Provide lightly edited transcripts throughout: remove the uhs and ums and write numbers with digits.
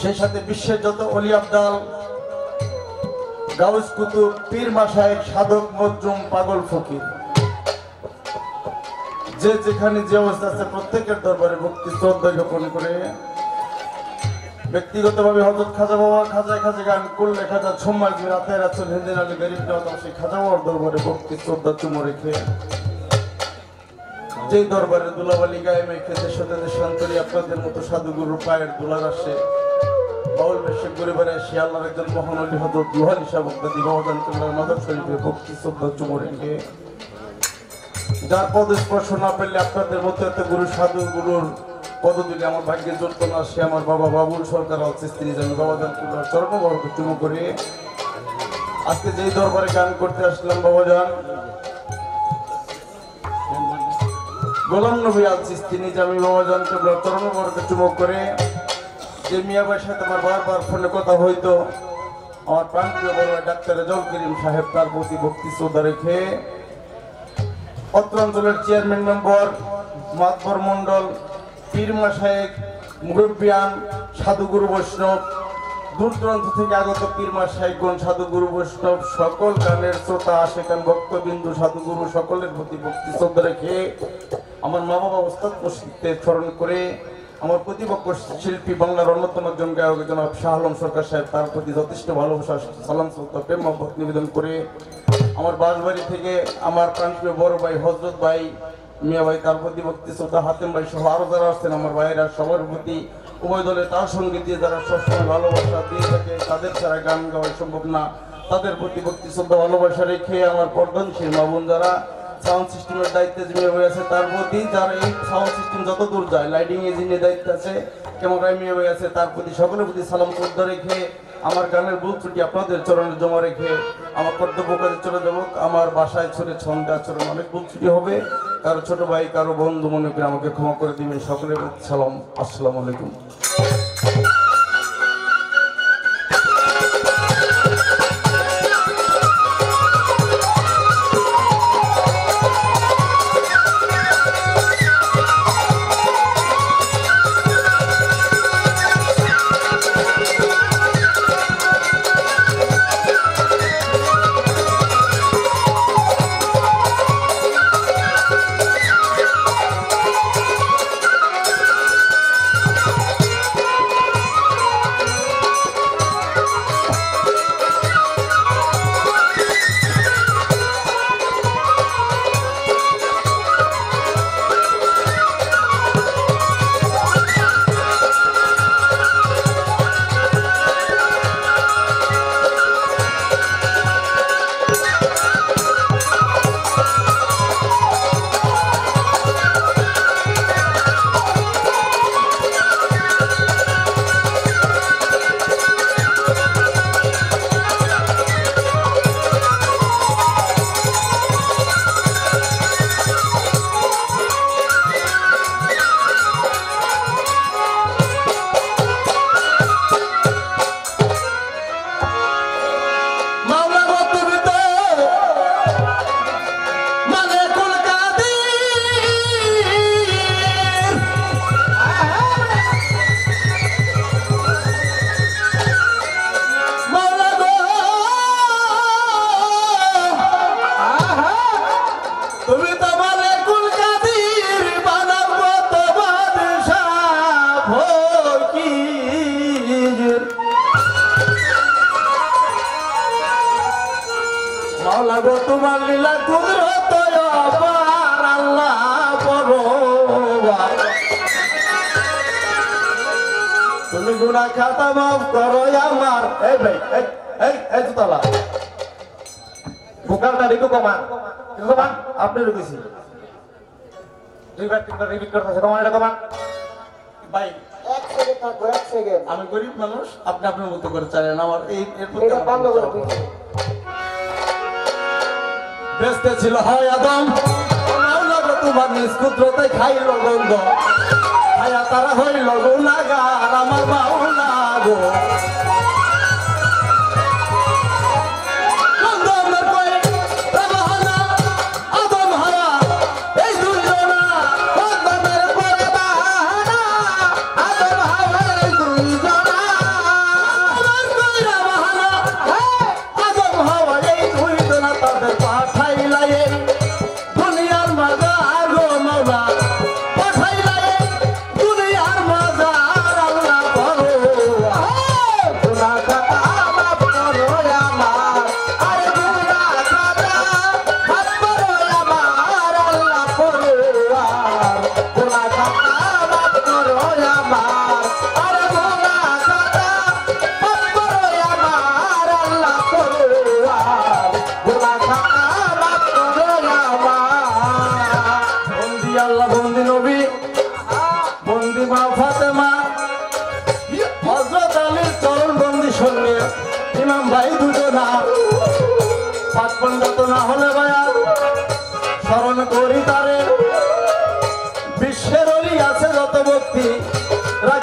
সেই সাথে বিশ্বের যত অলি আবদাল, গাউস কুতুব, পীর মাশায়েখ, সাধক, মজলুম, পাগল, ফকির, যে যেখানে যে অবস্থা আছে প্রত্যেকের দরবারে ভক্তি শ্রদ্ধা জ্ঞাপন করে ব্যক্তিগতভাবে হযরত খাজা বাবা খাজা খাজা গান করলে খাজা ছম্মার রাতের আছেন হিন্দিন আলী গরিব নওয়াজ সেই খাজা বাবার দরবারে ভক্তি শ্রদ্ধা চুমো রেখে যে দরবারে দুলাবালি গায়ে মেখে দেশ হতে শান্তরি আপনাদের মতো সাধুগুরুর পায়ের দুলার আসে বাউল বেশে গরিবের আসে আল্লাহর একজন মহান অলি হযরত দুহালি সাহেব বক্তাদি বাবাজান কেবলার মাদার শরীফে ভক্তি শ্রদ্ধা চুমো রেখে যার পদ স্পর্শ না পেলে আপনাদের মতো এত গুরু সাধু গুরুর পদদিলে আমার ভাগ্যে জড়ত না, সে আমার বাবা বাবুল সরকার হচ্ছে স্ত্রী আমি বাবাজান কেবলার চরণবর্গ চুমো করে আজকে যেই দরবারে গান করতে আসলাম বাবাজান গোলাম নবী আল চিশতি আমি বাবাজান কেবলার চরণবর্গ চুমো করে যে মিয়া ভাইয়ের সাথে আমার বারবার ফোনে কথা হইতো আমার প্রান্তীয় বড় ডাক্তার রেজাউল করিম সাহেব তার প্রতি ভক্তি শ্রদ্ধা রেখে অত্র অঞ্চলের চেয়ারম্যান মেম্বার মাতবর মন্ডল, পীর মাশায়েখ, মুরব্বিয়ান, সাধুগুরু বৈষ্ণব, দূর দূরান্ত থেকে আগত পীর মাশায়েখগণ, সাধুগুরু বৈষ্ণব, সকল গানের শ্রোতা আশেকান ভক্তবিন্দু সাধুগুরু সকলের প্রতি ভক্তি শ্রদ্ধা রেখে আমার মা বাবা ওস্তাদ মুর্শিদকে স্মরণ করে আমার প্রতিপক্ষ শিল্পী বাংলার অন্যতম একজন গায়ক জনাব শাহ আলম সরকার সাহেব তার প্রতি যথেষ্ট ভালোবাসা সালাম শ্রদ্ধা প্রেম মহব্বত নিবেদন করে আমার বাসবাড়ি থেকে আমার প্রান্তীয় বড় ভাই হযরত ভাই মিয়া ভাই তার প্রতি ভক্তি শ্রদ্ধা হাতেম ভাই সহ আরো যারা আসছেন আমার ভাইয়েরা সবার প্রতি উভয় দলে তার সঙ্গে দিয়ে যারা সবসময় ভালোবাসা দিয়ে থাকে তাদের ছাড়া গান গাওয়া সম্ভব না তাদের প্রতি ভক্তি শ্রদ্ধা ভালোবাসা রেখে আমার পর্দনশীল মা বোন যারা সাউন্ড সিস্টেমের দায়িত্বে জিম্মে হয়ে আছে তার প্রতি যারা এই সাউন্ড সিস্টেম যত দূর যায় লাইটিং ইঞ্জিনের দায়িত্ব আছে ক্যামেরায় মিয়ে হয়ে আছে তার প্রতি সকলের প্রতি সালাম শ্রদ্ধা রেখে আমার গানের ভুল ত্রুটি আপনাদের চরণে জমা রেখে আমার কর্তব্য কাজে চলে যাব আমার বাসায় চলে ছন্দে আচরণ অনেক ভুল ত্রুটি হবে কারো ছোট ভাই কারো বন্ধু মনে করে আমাকে ক্ষমা করে দিবেন সকলের প্রতি সালাম আসসালামু আলাইকুম তোমার লীলা কুদরত অপার আল্লাহ পরোয়ার তুমি গুনাহ খাতা মাফ করো আমার এই ভাই এই জুতালা ভোকালটা একটু কমান আপনি রুকেছি দুইবার তিনবার রিপিট করতেছে কমান এটা কমান ভাই এক সেকেন্ড থাকো এক সেকেন্ড আমি গরিব মানুষ আপনি আপনার মতো করে চালান আমার এই এরপর বন্ধ করে দিচ্ছি বেস্তে ছিল হয় আদম তোমার নিজ কুদরতে খাইল গন্ধ খায়া তারা হইল গুনাহগার আমার মাওলা গো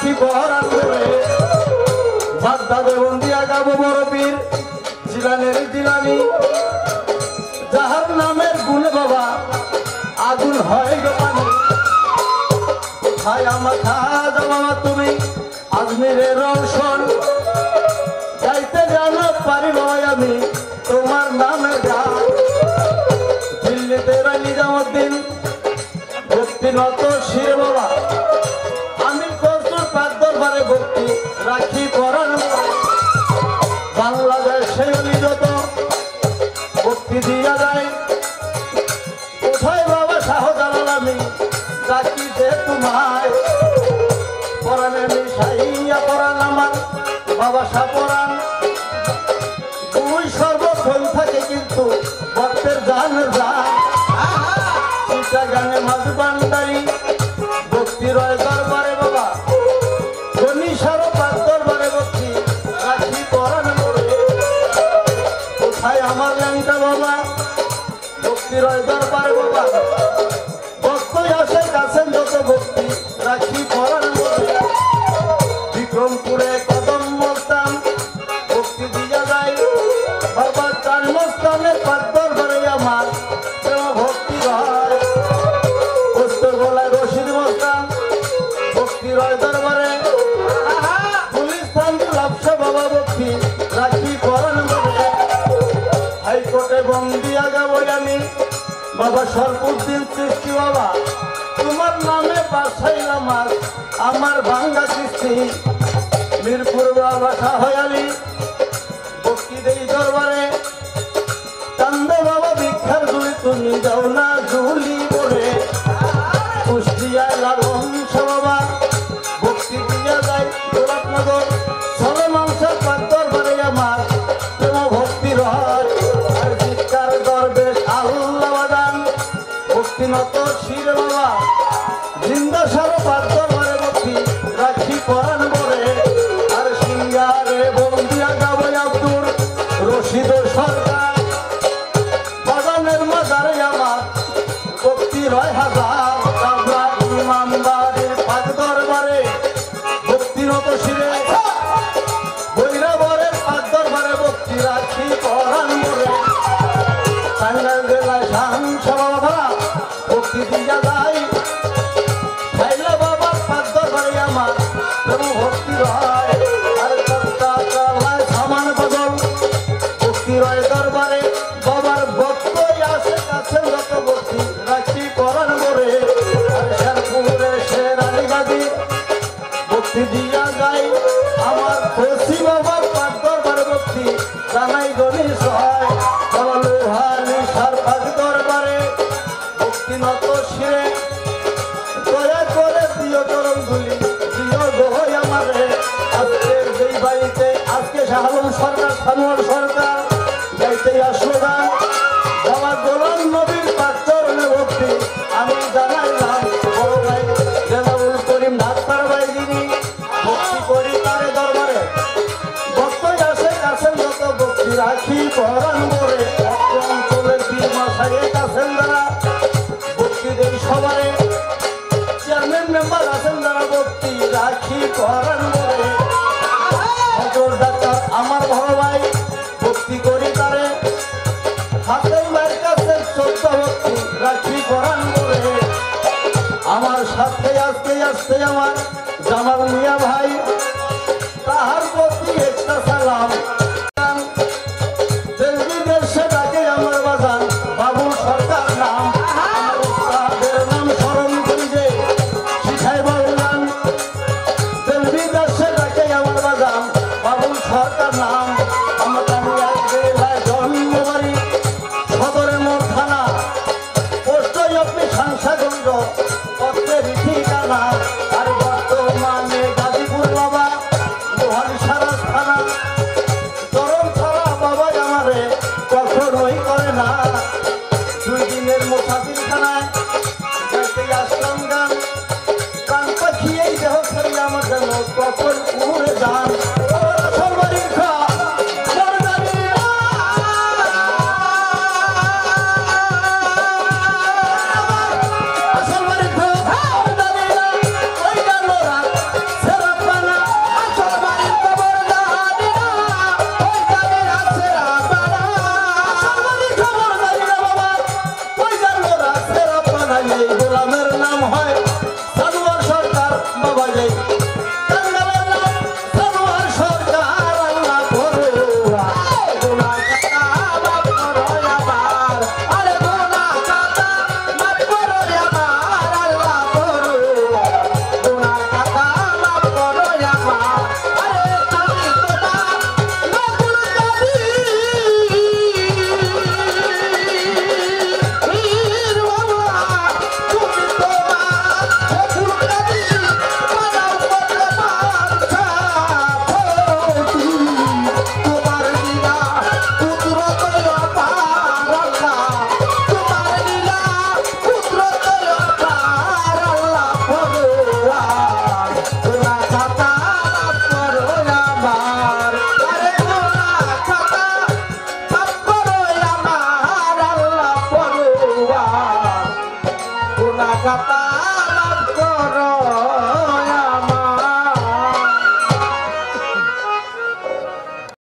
রাখি পরাণ করে বাগদাদে বন্দিয়া গাবো বড় পীর জিলানের জিলানি যাহার নামের গুণ বাবা আগুন হয় গো পানি ছায়া মাথা জামা তুমি আজমিরের রওশন যাইতে জানো পারি নয় আমি তোমার নামে গান দিল্লিতে নিজামুদ্দিন ভক্তি নত শির বাবা আমি প্রচুর পাক দরবারে ভক্তি রাখি পরাণ বাংলাদেশে যত ভক্তি দিয়া যায় কোথায় বাবা শাহজালাল আমি ডাকি যে তোমায় পরাণে মিশাইয়া পরাণ আমার বাবা শাহ পরাণ তুই সর্বক্ষণ থাকে কিন্তু ভক্তের জান যান গানে মাঝ বান্দারি ভক্তি রয় দরবারে বাবা ধনী সারো পাক দরবারে ভক্তি রাখি পরাণ করে কোথায় আমার ল্যাংটা বাবা ভক্তি রয় দরবারে বাবা ভক্তই আসে কাছেন যত ভক্তি রাখি পরাণ করে বিক্রমপুরে কদম মস্তান ভক্তি দিয়া যায় বাবা চান মস্তানের পাক দরবারে আমার প্রেম ভক্তি রয় রশিদ মস্তান ভক্তি রয় দরবারে পুলিশ স্থান লাভসা বাবা ভক্তি রাখি পরাণ করে হাইকোর্টে বন্দিয়া যাবো আমি বাবা সরপুদ্দিন সৃষ্টি বাবা তোমার নামে বাসাইলাম আমার ভাঙ্গা সৃষ্টি মিরপুর বাবা শাহয়ালি ভক্তি দেই দরবারে কান্দে বাবা ভিক্ষার ঝুলি তুমি যাও না ঝুলি করে কুষ্টিয়ায় লালন বাবা ভক্তি দিয়া যায় গোলাপনগর সলে মাংসের পাক দরবারে আমার প্রেম ভক্তি রয় আর শিক্ষার দরবেশ আল্লাহ বাদান ভক্তি নত শির বাবা জিন্দা সারো পাক দরবারে ভক্তি রাখি পরাণ করে আর সিঙ্গারে বন্দিয়া গাবো আব্দুর রশিদ সরকার বাগানের মাজারে আমার ভক্তি রয় হাজার ইমানদারের পাক দরবারে ভক্তিরত শিরে বৈরাবরের পাক দরবারে ভক্তি রাখি পরাণ করে টাঙ্গাইল জেলায় শাহসভা ভক্তি দিয়া যায় খাইলা বাবার পাক দরবারে আমার প্রেম ভক্তি রয় আর কলকাতায় সামান বদল ভক্তি রয় দরবারে বাবার ভক্তই আসে কাছে যত ভক্তি রাখি পরাণ করে ভক্তি দিয়া যায় আমার খুশি বাবার পাক দরবারে ভক্তি জানাই গণি সহায় লোহানি সার পাক দরবারে ভক্তি নত শিরে দয়া করে দিও চরণ ধুলি দিও দোহই আমারে আজকে যেই বাড়িতে আজকে শাহালম সরকার সানোয়ার সরকার যাইতে আসলো গান বাবা গোলাম নবীর পাক চরণে ভক্তি আমি জানাইলাম বড় ভাই জেনাবুল করিম ডাক্তার ভাই যিনি ভক্তি করি তারে দরবারে ভক্তই আসে কাছেন যত ভক্তি রাখি পরাণ করে অঞ্চলের পীর মশাইয়ের কাছেন যারা ভক্তি দেই সবারে চেয়ারম্যান মেম্বার আছেন যারা ভক্তি রাখি পরাণ করে হজর ডাক্তার আমার বড় ভাই ভক্তি করি তারে হাতের মায়ের কাছে চোদ্দ ভক্তি রাখি পরাণ করে আমার সাথে আজকে আসতে আমার জামাল মিয়া ভাই তাহার প্রতি একটা সালাম দেশে ডাকে আমার বাজান বাবু সরকার নাম আমার উস্তাদের নাম স্মরণ করি যে শিখাই বললাম দেশে ডাকে আমার বাজান বাবু সরকার নাম আমার জন্মবাড়ি সদরে মোড় থানা পোস্ট অফিস সংসাগঞ্জ পত্রের ঠিকানা আর বর্তমানে গাজীপুর বাবা লোহারি সারা থানা চরম ছাড়া বাবা আমারে কখনোই করে না 2 দিনের মুসাফিরখানায় যাইতে আসলাম গান কান পাখিয়েই দেহ ছাড়ি আমার যেন কখন উড়ে যান সেরা গাতা